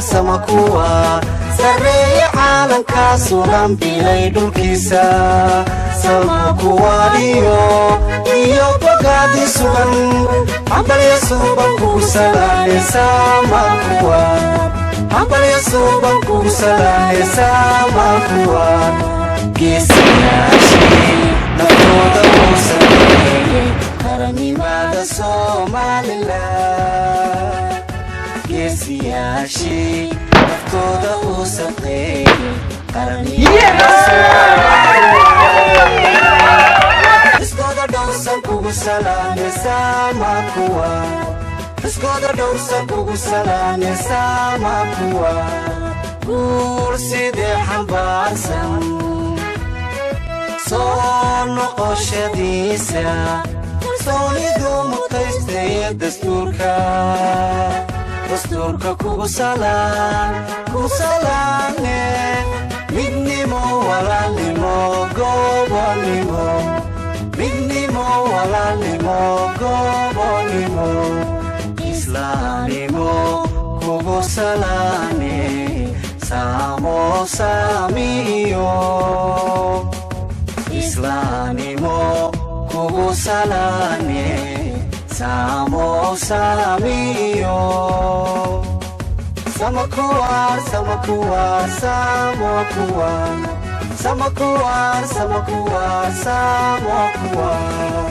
samakuwar sareeya caalanka sulan bilay dhulkiisa samakuwar iyo bogaadi sugan hambalya suuban kugu salaane samakuwar hambalya suuban kugu salaane samakuwar geesiyaashii naftooda uu sameeyey qaranimada Somaliland geesiyaashii naftooda uu sameeyey qaranimada Somaliland iskooda dhowrsan kugu salaane samakuwar iskooda dhowrsan kugu salaane samakuwar guur sidee xambaarsan soo noqoshadiisa kalsoonidu mutaystay dastuurka kugu salaane midnimo walaalnimo gobonimo midnimo walaalnimo gobonimo islaamnimo kugu salaane samo samiyo islaamnimo kugu salaane samo samiyo samakuwar samakuwar samakuwar samakuwar samakuwar samakuwar